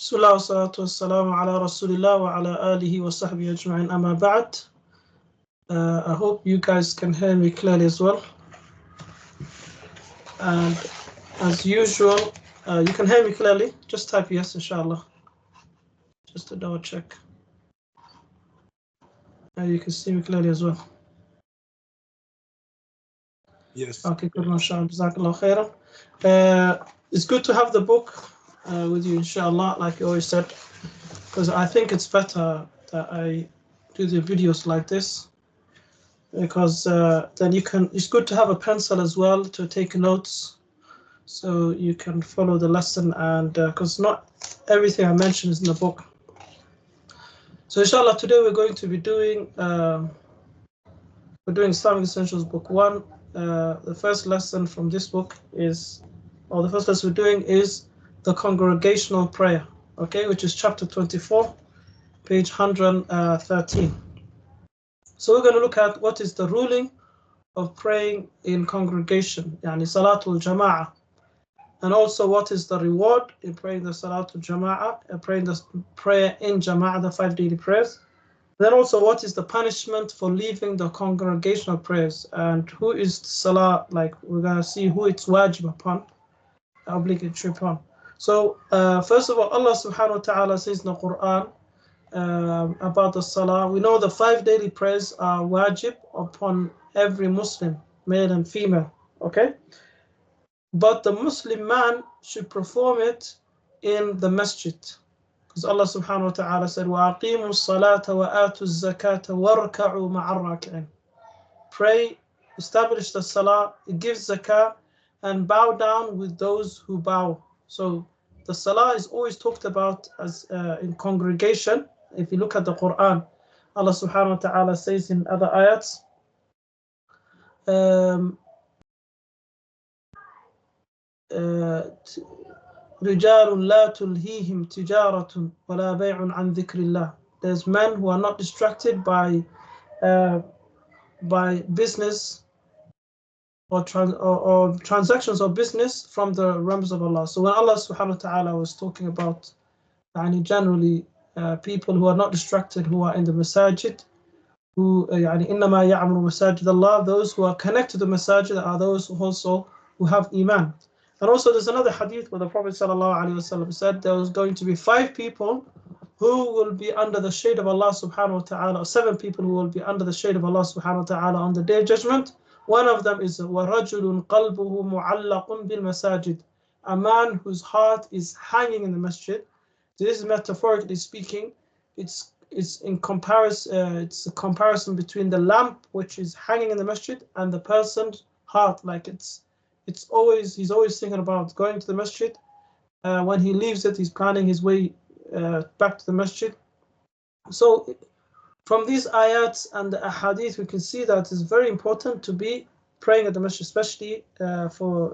Bismillah wa salatu wassalamu ala rasulillah wa ala alihi wa sahbihi ajma'in amma ba'd. I hope you guys can hear me clearly as well. And as usual, you can hear me clearly. Just type yes, inshallah. Just to double check. You can see me clearly as well. Yes. Okay, good, mashallah. Jazakallah khairan. It's good to have the book with you, inshallah, like you always said, because I think it's better that I do the videos like this, because then you can, it's good to have a pencil as well to take notes, so you can follow the lesson, and because not everything I mention is in the book. So inshallah, today we're going to be doing Islamic Essentials Book 1. The first lesson from this book is, or the first lesson we're doing is the Congregational Prayer, okay, which is chapter 24, page 113. So we're going to look at what is the ruling of praying in congregation, yani Salatul Jama'ah, and also what is the reward in praying the Salatul Jama'ah, praying the prayer in Jama'ah, the 5 daily prayers. Then also what is the punishment for leaving the congregational prayers, and who is Salah, like we're going to see who it's wajib upon, obligatory upon. So first of all, Allah subhanahu wa ta'ala says in the Quran about the Salah. We know the 5 daily prayers are wajib upon every Muslim, male and female, okay? But the Muslim man should perform it in the masjid, because Allah subhanahu wa ta'ala said, وَأَقِيمُوا الصَّلَاةَ وَآتُوا الزَّكَاةَ وَارْكَعُوا مَعَ الرَّاكِعِينَ. Pray, establish the salah, give zakah, and bow down with those who bow. So the salah is always talked about as in congregation. If you look at the Quran, Allah subhanahu wa ta'ala says in other ayats, رِجَالٌ لَا تُلْهِيهِمْ تِجَارَةٌ وَلَا بَيْعٌ عَنْ ذِكْرِ اللَّهِ. There's men who are not distracted by business or transactions of business from the realms of Allah. So when Allah subhanahu wa ta'ala was talking about generally people who are not distracted, who are in the masajid, who إِنَّمَا يَعْمُرُ مَسَاجِدَ اللَّهِ, those who are connected to the masajid are those also who have iman. And also there's another hadith where the Prophet ﷺ said there was going to be 5 people who will be under the shade of Allah subhanahu wa ta'ala, or 7 people who will be under the shade of Allah subhanahu wa ta'ala on the day of judgment. One of them is وَرَجُلٌ قَلْبُهُ مُعَلَّقٌ بِالْمَسَاجِدِ, a man whose heart is hanging in the masjid. This is metaphorically speaking. It's in comparison. It's a comparison between the lamp which is hanging in the masjid and the person's heart. Like he's always thinking about going to the masjid. When he leaves it, he's planning his way back to the masjid. So from these ayats and the ahadith, we can see that it's very important to be praying at the masjid, especially for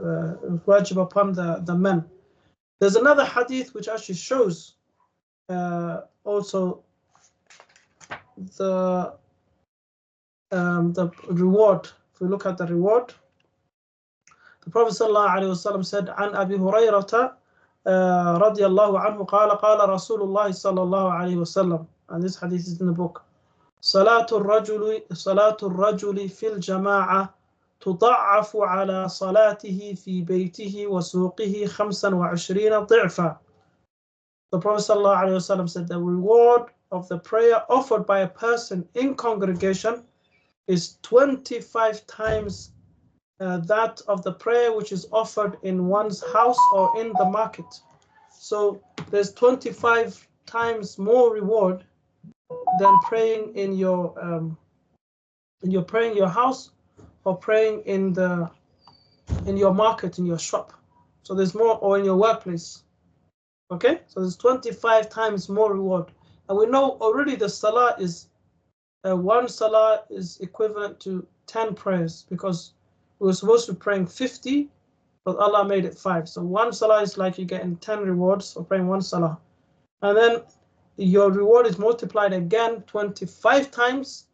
wajib upon the men. There's another hadith which actually shows also the reward. If we look at the reward, the Prophet ﷺ said, "An Abi Hurayrata radiyallahu anhu qala qala Rasulullah sallallahu alayhi wasallam," and this hadith is in the book. صلاة الرجل في الجماعة تضعف على صلاته في بيته وسوقه 25 ضعفا. The Prophet ﷺ said the reward of the prayer offered by a person in congregation is 25 times that of the prayer which is offered in one's house or in the market. So there's 25 times more reward than praying in your house or praying in your market, in your shop. So there's more, or in your workplace. Okay, so there's 25 times more reward. And we know already the salah is one salah is equivalent to 10 prayers, because we were supposed to be praying 50, but Allah made it 5. So one salah is like you're getting 10 rewards for praying one salah. And then your reward is multiplied again 25 times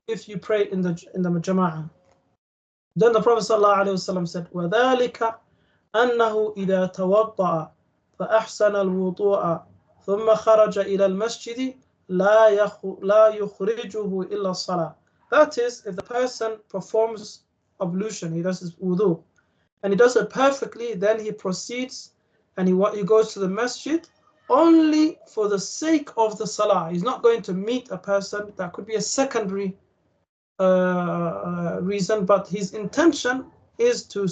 if you pray in the jama'ah. Then the Prophet ﷺ said, وَذَلِكَ أَنَّهُ إِذَا تَوَضَّأَ فَأَحْسَنَ الْوُضُوءَ ثم خرج إلى المسجد لا يخرجه إلا الصلاة. That is, if the person performs ablution, he does his wudu, and he does it perfectly, then he proceeds and he goes to the masjid only for the sake of the salah. He's not going to meet a person. That could be a secondary reason, but his intention is to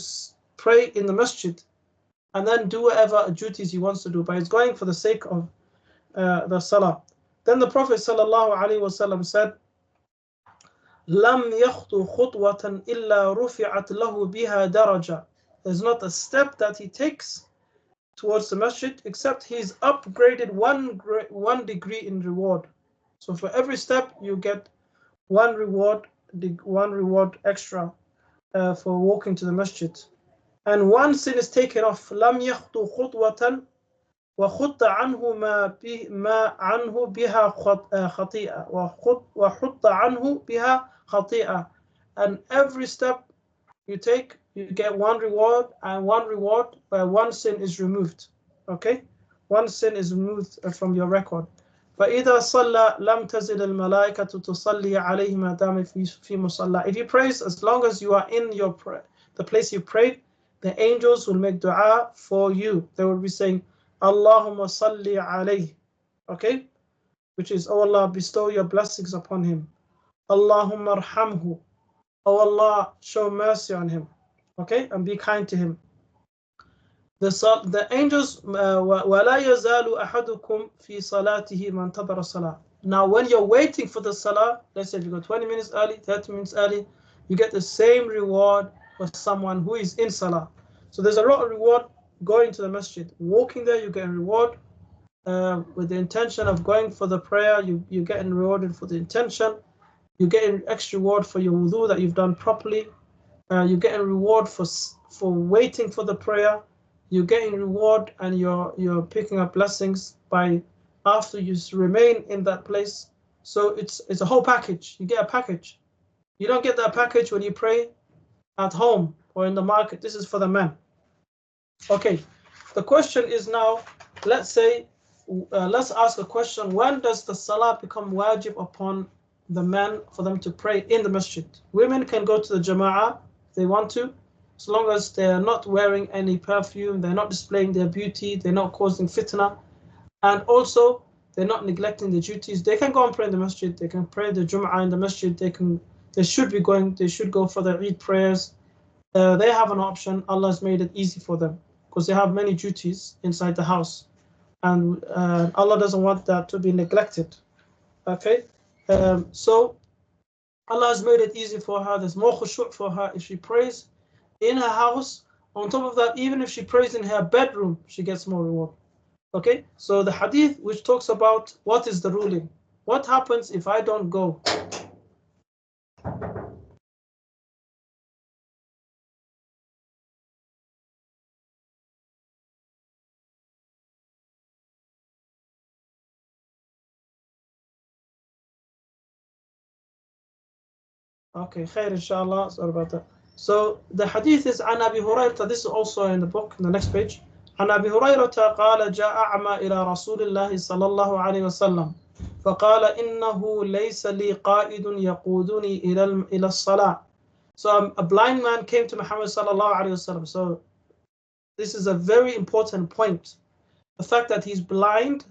pray in the masjid and then do whatever duties he wants to do, but he's going for the sake of the salah. Then the Prophet ﷺ said, لم يخطو خطوة إلا رفعت له بها درجة. There's not a step that he takes towards the masjid except he's upgraded one degree in reward. So for every step you get one reward extra for walking to the masjid. And one sin is taken off. لم يخطو خطوة وخط عنه ما عنه بها خطيئة وحط عنه بها خطيئة. And every step you take, you get one reward, and one reward where one sin is removed. Okay, one sin is removed from your record. فإذا صلى لم تزل الملائكة تصلي عليه ما دام في مصلى. If you pray, as long as you are in your the place you prayed, the angels will make dua for you. They will be saying, Allahumma salli alayhi. Okay, which is, oh Allah, bestow your blessings upon him. Allahumma arhamhu. Oh Allah, show mercy on him. Okay, and be kind to him. The angels, وَلَا يَزَالُ أَحَدُكُمْ فِي صَلَاتِهِ مَنْ تَبَرَ الصَّلَاةِ. Now, when you're waiting for the salah, let's say if you go 20 minutes early, 30 minutes early, you get the same reward for someone who is in salah. So there's a lot of reward going to the masjid. Walking there, you get a reward. With the intention of going for the prayer, you're getting rewarded for the intention. You're getting extra reward for your wudu that you've done properly. You're getting reward for waiting for the prayer. You're getting reward and you're picking up blessings by after you remain in that place. So it's a whole package. You get a package. You don't get that package when you pray at home or in the market. This is for the men. Okay, the question is now, let's say, let's ask a question. When does the salah become wajib upon the men for them to pray in the masjid? Women can go to the jama'ah if they want to, as long as they're not wearing any perfume, they're not displaying their beauty, they're not causing fitna, and also they're not neglecting the duties. They can go and pray in the masjid. They can pray the Jum'ah in the masjid. They should go for their Eid prayers. They have an option. Allah has made it easy for them because they have many duties inside the house, and Allah doesn't want that to be neglected. Okay, so Allah has made it easy for her. There's more khushu' for her if she prays in her house. On top of that, even if she prays in her bedroom, she gets more reward. Okay, so the hadith which talks about what is the ruling, what happens if I don't go? Okay, khair inshallah, sorry about that. So the hadith is عن أبي هريرة. This is also in the book, in the next page. عن أبي هريرة قال جاء أعمى إلى رسول الله صلى الله عليه وسلم فقال إنه ليس لي قائد يقودني إلى الصلاة. So a blind man came to Muhammad sallallahu alaihi wasallam. So this is a very important point. The fact that he's blind,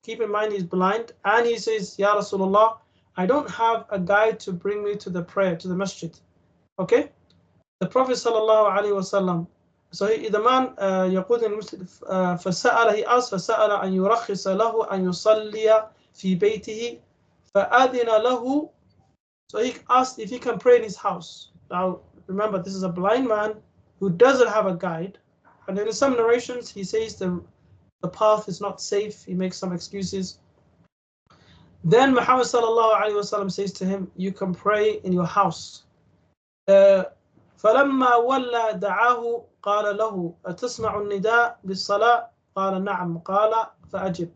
keep in mind he's blind, and he says, Ya Rasulullah, I don't have a guide to bring me to the prayer, to the masjid. Okay? The Prophet sallallahu alaihi wasallam, so the man يقول المسلم فسأل, he asked فسأل أن يرخص له أن يصلي في بيته فأذن له. So he asked if he can pray in his house. Now remember, this is a blind man who doesn't have a guide, and in some narrations he says the path is not safe. He makes some excuses. Then Muhammad sallallahu alaihi wasallam says to him, you can pray in your house. فلما ولى دعاه قال له أتسمع النداء بالصلاة قال نعم قال فأجب.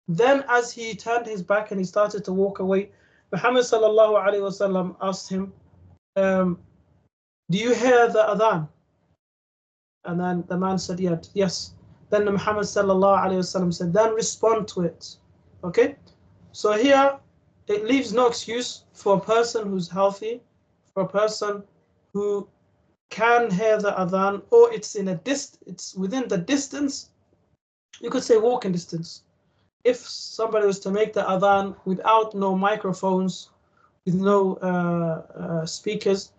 Then as he turned his back and he started to walk away, Muhammad sallallahu alaihi wasallam asked him, do you hear the adhan? And then the man said yes. Then Muhammad sallallahu alayhi wasallam said, then respond to it. Okay? So here, it leaves no excuse for a person who's healthy, for a person who can hear the adhan, or it's within the distance. You could say walking distance. If somebody was to make the adhan without no microphones, with no speakers,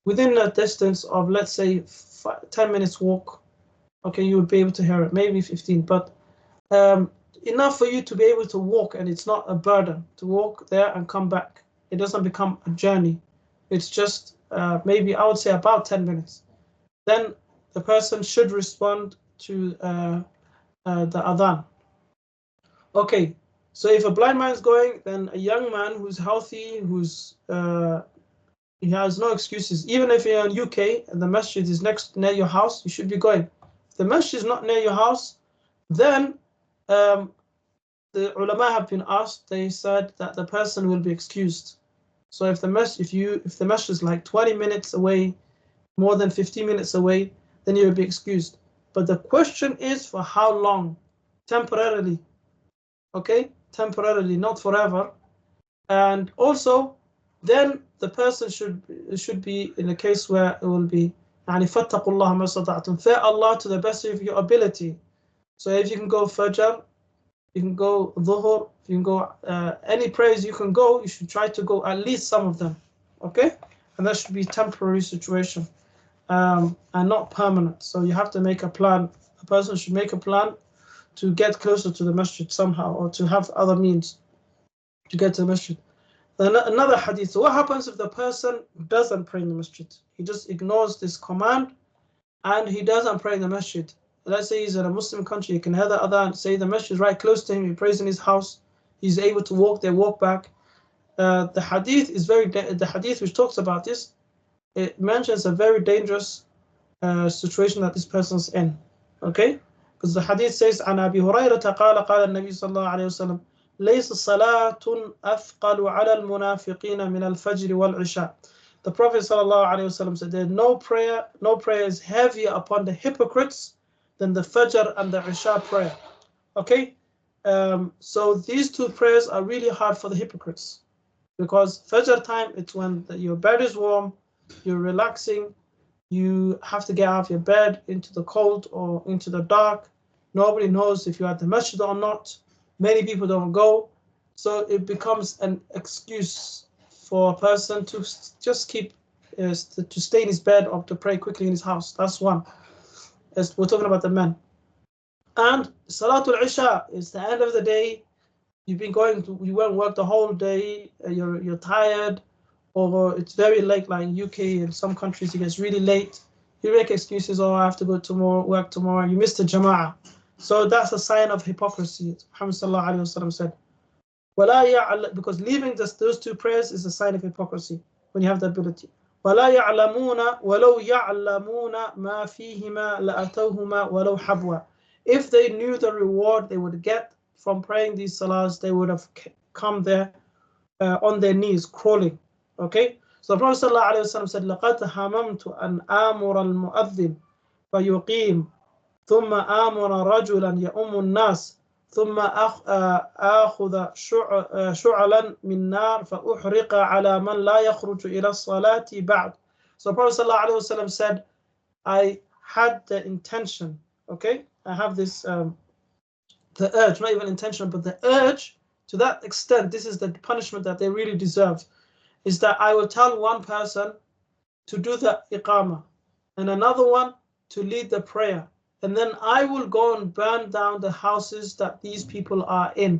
within a distance of, let's say, 10 minutes walk, okay, you would be able to hear it, maybe 15, but enough for you to be able to walk, and it's not a burden to walk there and come back. It doesn't become a journey. It's just maybe, I would say, about 10 minutes. Then the person should respond to the adhan. Okay, so if a blind man is going, then a young man who's healthy, he has no excuses. Even if you're in UK and the masjid is near your house, you should be going. If the masjid is not near your house, then the ulama have been asked. They said that the person will be excused. So if the masjid is like 20 minutes away, more than 15 minutes away, then you will be excused. But the question is, for how long? Temporarily. Okay, temporarily, not forever. And also, then the person should be in a case where it will be فَاتَّقُوا اللَّهَ مَا اسْتَطَعْتُمْ, fear Allah to the best of your ability. So if you can go Fajr, you can go Dhuhr, you can go any prayers you can go, you should try to go at least some of them. Okay, and that should be temporary situation and not permanent. So you have to make a plan. A person should make a plan to get closer to the masjid somehow, or to have other means to get to the masjid. Another hadith, what happens if the person doesn't pray in the masjid? He just ignores this command and he doesn't pray in the masjid. Let's say he's in a Muslim country, he can hear the adhan, say the masjid is right close to him, he prays in his house, he's able to walk there, walk back. The hadith which talks about this, it mentions a very dangerous situation that this person's in. Okay? Because the hadith says, عن أبي هريرة قال النبي صلى الله عليه وسلم ليس صلاة أثقل على المنافقين من الفجر والعشاء. The Prophet صلى الله عليه وسلم said, there no prayer is heavier upon the hypocrites than the Fajr and the Isha prayer. Okay? So these two prayers are really hard for the hypocrites, because Fajr time, it's when your bed is warm, you're relaxing, you have to get out of your bed into the cold or into the dark. Nobody knows if you're at the masjid or not. Many people don't go. So it becomes an excuse for a person to just keep, to stay in his bed or to pray quickly in his house. That's one. As we're talking about the men. And Salatul Isha is the end of the day. You went work the whole day, you're tired, or it's very late, like in UK and some countries it gets really late. You make excuses, I have to go work tomorrow, you missed the Jama'ah. So that's a sign of hypocrisy. Muhammad sallallahu alaihi wasallam said, because leaving those two prayers is a sign of hypocrisy when you have the ability. وَلَا يَعْلَمُونَ وَلَوْ يَعْلَمُونَ مَا فِيهِمَا لَأَتَوْهُمَا وَلَوْ حَبْوًا. If they knew the reward they would get from praying these salahs, they would have come there on their knees, crawling. Okay? So the Prophet ﷺ said, لَقَدْ هَمَمْتُ أَنْ آمُرَ الْمُؤَذِّنِ فَيُقِيمُ ثُمَّ آمُرَ رَجُلًا يَؤُمُّ النَّاسِ ثُمَّ آخُذَ شُعَلًا مِنْ نَارٍ فَأُحْرِقَ عَلَى مَنْ لَا يَخْرُجُ إِلَى الصَّلَاةِ بَعْدِ. So the Prophet ﷺ said, I had the intention, okay? I have this, the urge, not even intention, but the urge, to that extent, this is the punishment that they really deserve, is that I will tell one person to do the iqamah and another one to lead the prayer, and then I will go and burn down the houses that these people are in.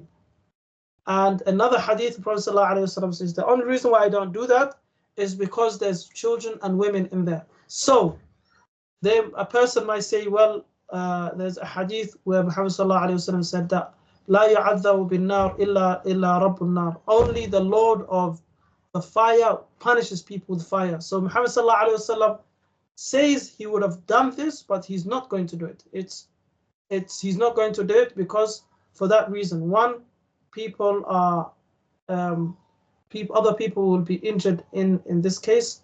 And another hadith, the Prophet ﷺ says, the only reason why I don't do that is because there's children and women in there. So a person might say, well, there's a hadith where Muhammad ﷺ said that لا يعذب بالنار إلا رب النار. Only the Lord of the fire punishes people with fire. So Muhammad ﷺ says he would have done this, but he's not going to do it. He's not going to do it because, for that reason, one, other people will be injured in this case,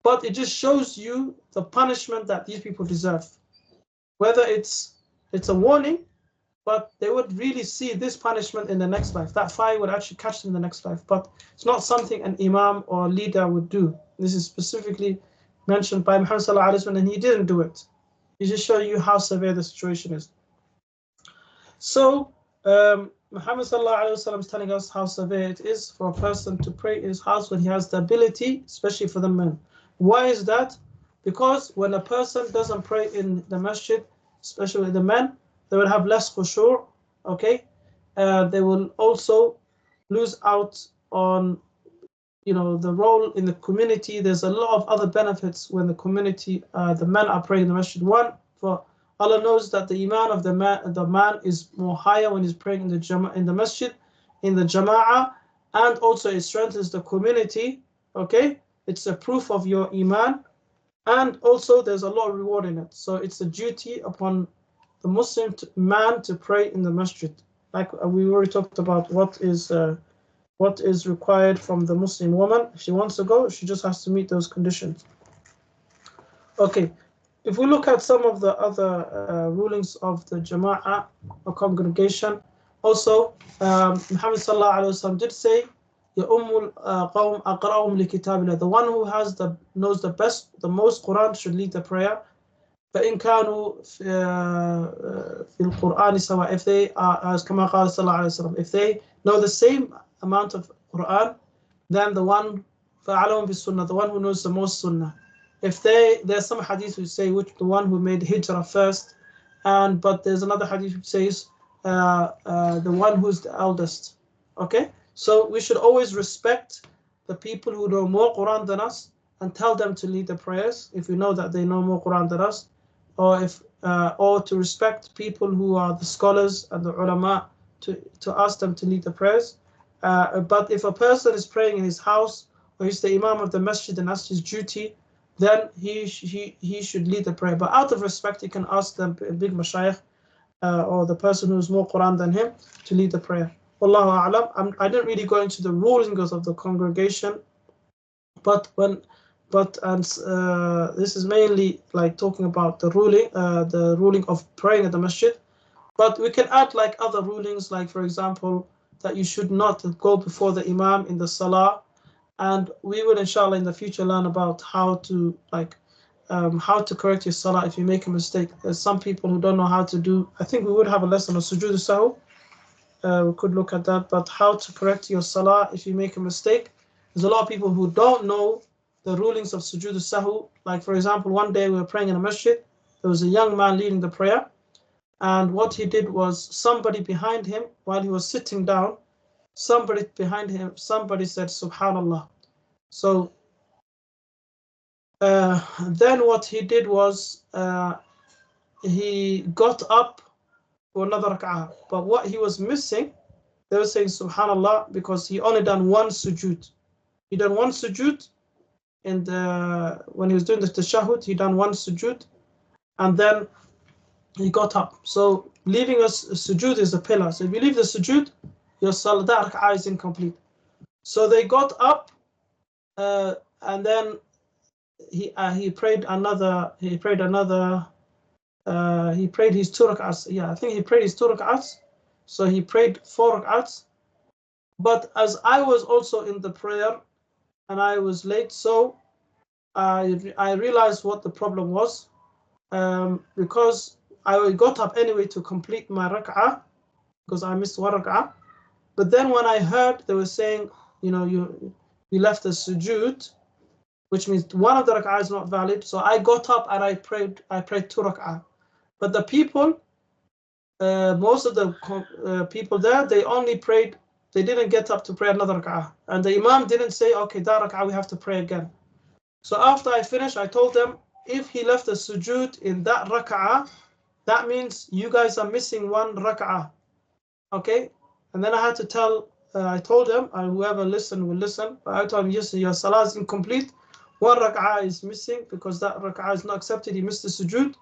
but it just shows you the punishment that these people deserve. Whether it's It's a warning, but they would really see this punishment in the next life. That fire would actually catch them in the next life. But it's not something an imam or leader would do. This is specifically mentioned by Muhammad sallallahu alaihi wasallam, and he didn't do it. He just show you how severe the situation is. So Muhammad sallallahu alaihi wasallam is telling us how severe it is for a person to pray in his house when he has the ability, especially for the men. Why is that? Because when a person doesn't pray in the masjid, especially the men, they will have less khushu', okay? They will also lose out on, the role in the community. There's a lot of other benefits when the community, the men are praying in the masjid. One, for Allah knows that the iman of the man is more higher when he's praying in the masjid, in the jama'ah, and also it strengthens the community, okay? It's a proof of your iman, and also there's a lot of reward in it. So it's a duty upon the Muslim man to pray in the masjid. Like we already talked about what is required from the Muslim woman. If she wants to go, she just has to meet those conditions. Okay, if we look at some of the other rulings of the Jama'ah or congregation, also Muhammad sallallahu alaihi wasallam did say, Ya ummul qawm aqra'um li kitabillah. The one who knows the best, the most Quran should lead the prayer. فإن كانوا في القرآن سواء. If they are, as كما قال صلى الله عليه وسلم, if they know the same amount of Quran, then the one فأعلم بالسنة, the one who knows the most Sunnah. If there's some hadith which say the one who made hijrah first, but there's another hadith which says the one who's the eldest. Okay, so we should always respect the people who know more Quran than us and tell them to lead the prayers if we know that they know more Quran than us, or to respect people who are the scholars and the ulama to ask them to lead the prayers. But if a person is praying in his house or he's the imam of the masjid and that's his duty, then he should lead the prayer. But out of respect, he can ask the big mashayikh or the person who knows more Quran than him to lead the prayer. Wallahu a'lam. I didn't really go into the rulings of the congregation, but this is mainly like talking about the ruling of praying at the masjid. But we can add like other rulings, like for example that you should not go before the imam in the salah, and we will inshallah in the future learn about how to correct your salah if you make a mistake. There's some people who don't know how to do. I think we would have a lesson on sujood sahu. We could look at that, but how to correct your salah if you make a mistake. There's a lot of people who don't know the rulings of sujood sahu. Like for example, one day we were praying in a masjid. There was a young man leading the prayer, and what he did was somebody behind him, while he was sitting down, somebody said Subhanallah. So then what he did was he got up for another rak'ah. But what he was missing, they were saying Subhanallah because he only done one sujood. He done one sujood, and when he was doing the tashahhud, he done one sujood, and then he got up. So leaving a sujood is a pillar. So if you leave the sujood, your salah, that rak'ah is incomplete. So they got up, and then he prayed his 2 rak'ahs. Yeah, I think he prayed his 2 rak'ahs. So he prayed 4 rak'ahs. But as I was also in the prayer and I was late, so I realized what the problem was, because I got up anyway to complete my rak'ah because I missed 1 rak'ah. But then when I heard they were saying, you left the sujood, which means one of the rak'ah is not valid. So I got up and I prayed 2 rak'ah. But the people, most of the people there, they only prayed, they didn't get up to pray another rak'ah. And the imam didn't say, okay, that rak'ah we have to pray again. So after I finished, I told them, if he left the sujood in that rak'ah, that means you guys are missing 1 rak'ah. Okay? And then I had to I told them, and whoever listened will listen, but I told him, yes, your salah is incomplete. 1 rak'ah is missing because that rak'ah is not accepted. He missed the sujood.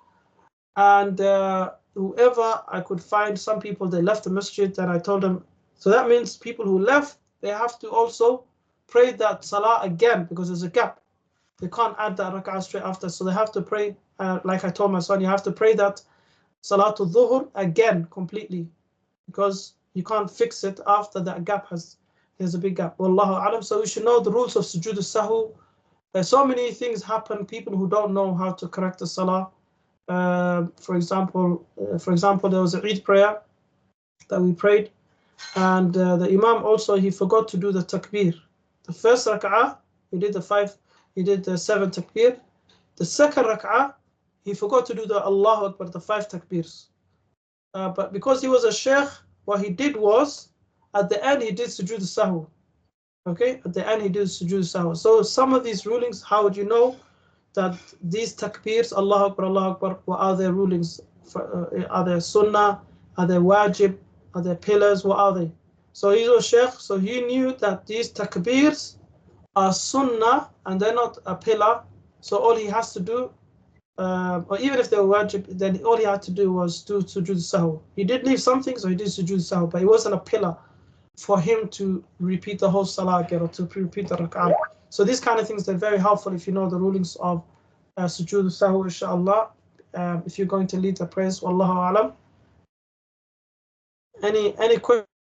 And whoever I could find, some people, they left the masjid, and I told them, so that means people who left, they have to also pray that salah again because there's a gap. They can't add that rak'ah straight after. So they have to pray, like I told my son, you have to pray that Salatul Dhuhr again completely, because you can't fix it after that gap there's a big gap. Wallahu alam. So we should know the rules of sujood al-sahwi. So many things happen. People who don't know how to correct the salah. For example, there was a Eid prayer that we prayed, and the Imam also, he forgot to do the takbir. The first rak'ah, he did the 7 takbir. The second rak'ah, he forgot to do the Allahu Akbar, the 5 takbirs. But because he was a sheikh, what he did was, at the end he did sujood al-sahwi. Okay, at the end he did sujood al-sahwi. So some of these rulings, how would you know that these takbirs, Allahu Akbar, Allahu Akbar, what are their rulings? Are they sunnah? Are they wajib? Are they pillars? What are they? So he's a sheikh, so he knew that these takbirs are sunnah and they're not a pillar. So all he has to do, or even if they were wajib, then all he had to do was do sujood sahwi. He did leave something, so he did sujood sahwi, but it wasn't a pillar for him to repeat the whole salah again or to repeat the rak'ah. So these kind of things, they're very helpful if you know the rulings of sujood sahwi, inshallah, if you're going to lead the prayers. Wallahu alam. Any questions?